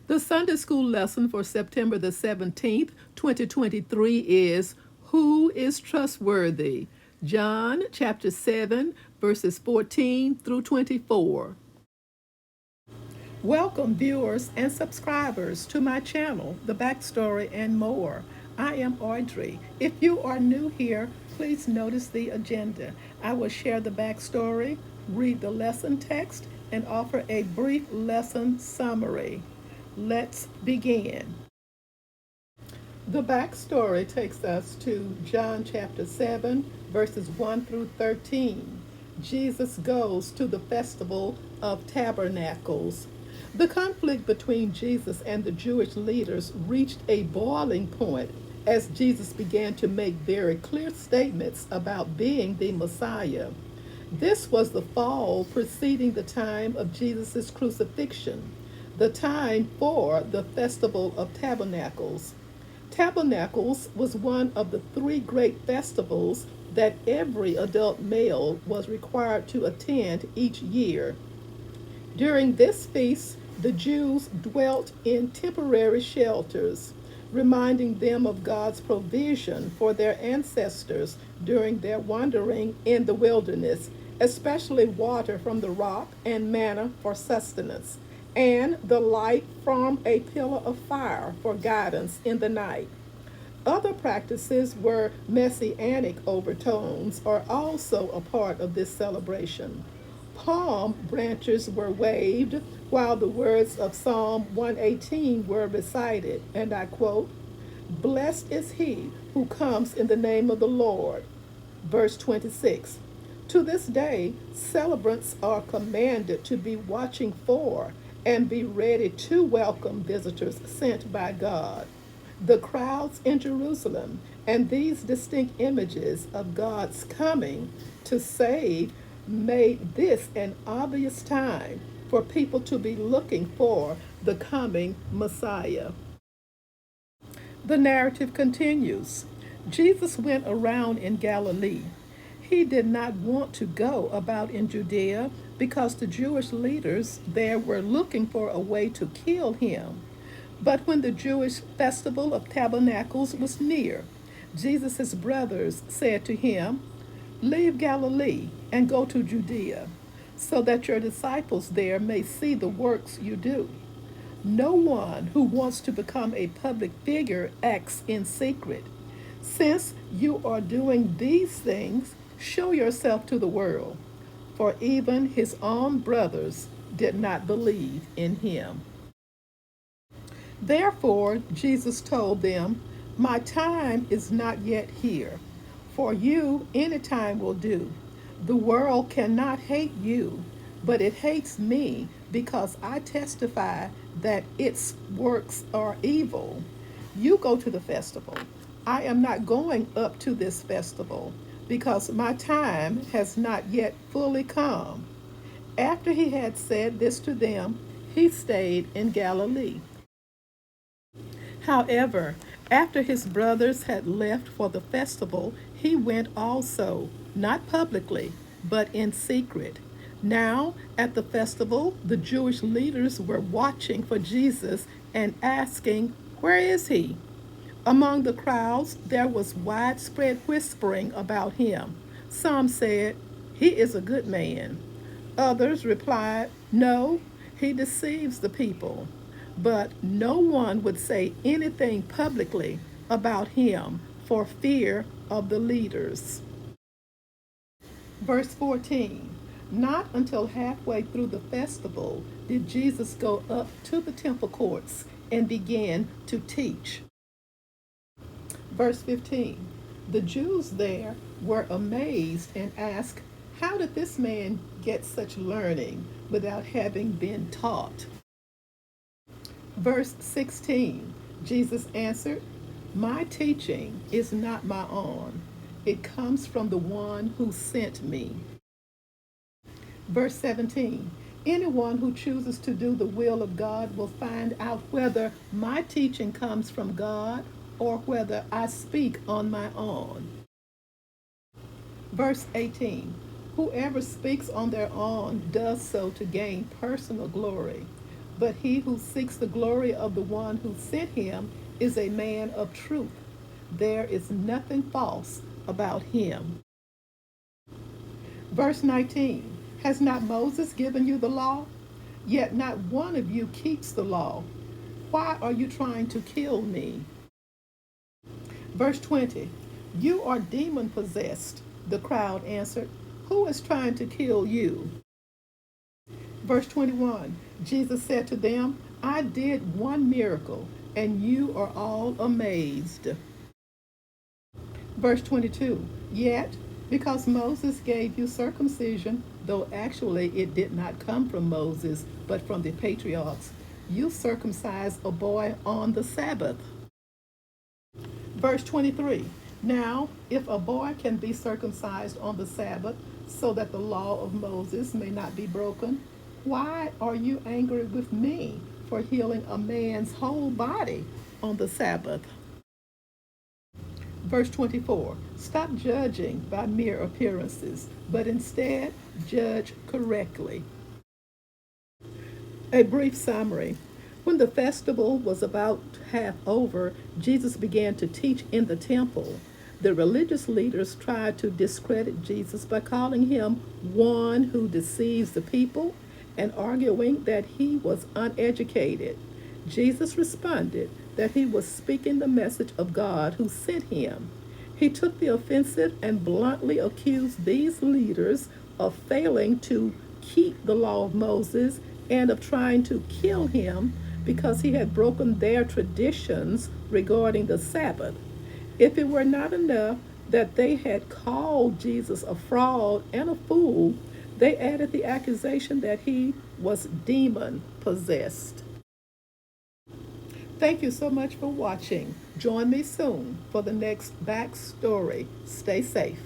The Sunday school lesson for September the 17th, 2023 is Who is Trustworthy? John chapter 7, verses 14 through 24. Welcome, viewers and subscribers, to my channel, The Backstory and More. I am Audrey. If you are new here, please notice the agenda. I will share the backstory, read the lesson text, and offer a brief lesson summary. Let's begin. The backstory takes us to John chapter 7, verses 1 through 13. Jesus goes to the Festival of Tabernacles. The conflict between Jesus and the Jewish leaders reached a boiling point as Jesus began to make very clear statements about being the Messiah. This was the fall preceding the time of Jesus' crucifixion, the time for the Festival of Tabernacles. Tabernacles was one of the three great festivals that every adult male was required to attend each year. During this feast, the Jews dwelt in temporary shelters, reminding them of God's provision for their ancestors during their wandering in the wilderness, especially water from the rock and manna for sustenance, and the light from a pillar of fire for guidance in the night. Other practices where messianic overtones are also a part of this celebration. Palm branches were waved while the words of Psalm 118 were recited, and I quote, "Blessed is he who comes in the name of the Lord." Verse 26. To this day, celebrants are commanded to be watching for and be ready to welcome visitors sent by God. The crowds in Jerusalem and these distinct images of God's coming to save made this an obvious time for people to be looking for the coming Messiah. The narrative continues. Jesus went around in Galilee. He did not want to go about in Judea because the Jewish leaders there were looking for a way to kill him. But when the Jewish festival of tabernacles was near, Jesus' brothers said to him, "Leave Galilee and go to Judea, so that your disciples there may see the works you do. No one who wants to become a public figure acts in secret. Since you are doing these things, show yourself to the world." For even his own brothers did not believe in him. Therefore, Jesus told them, "My time is not yet here. For you, any time will do. The world cannot hate you, but it hates me because I testify that its works are evil. You go to the festival. I am not going up to this festival because my time has not yet fully come." After he had said this to them, he stayed in Galilee. However, after his brothers had left for the festival, he went also, not publicly, but in secret. Now, at the festival, the Jewish leaders were watching for Jesus and asking, "Where is he?" Among the crowds, there was widespread whispering about him. Some said, "He is a good man." Others replied, "No, he deceives the people." But no one would say anything publicly about him for fear of the leaders. Verse 14. Not until halfway through the festival did Jesus go up to the temple courts and begin to teach. Verse 15. The Jews there were amazed and asked, "How did this man get such learning without having been taught?" Verse 16. Jesus answered, "My teaching is not my own. It comes from the one who sent me." Verse 17. Anyone who chooses to do the will of God will find out whether my teaching comes from God or whether I speak on my own. Verse 18. Whoever speaks on their own does so to gain personal glory. But he who seeks the glory of the one who sent him is a man of truth. There is nothing false about him. Verse 19. Has not Moses given you the law? Yet not one of you keeps the law. Why are you trying to kill me? Verse 20. You are demon possessed. The crowd answered, who is trying to kill you? Verse 21. Jesus said to them, I did one miracle, and you are all amazed. Verse 22. Yet, because Moses gave you circumcision, though actually it did not come from Moses, but from the patriarchs, you circumcise a boy on the Sabbath. Verse 23. Now, if a boy can be circumcised on the Sabbath, so that the law of Moses may not be broken, why are you angry with me for healing a man's whole body on the Sabbath? Verse 24. Stop judging by mere appearances, but instead judge correctly. A brief summary. When the festival was about half over, Jesus began to teach in the temple. The religious leaders tried to discredit Jesus by calling him one who deceives the people and arguing that he was uneducated. Jesus responded that he was speaking the message of God who sent him. He took the offensive and bluntly accused these leaders of failing to keep the law of Moses and of trying to kill him because he had broken their traditions regarding the Sabbath. If it were not enough that they had called Jesus a fraud and a fool, they added the accusation that he was demon possessed. Thank you so much for watching. Join me soon for the next backstory. Stay safe.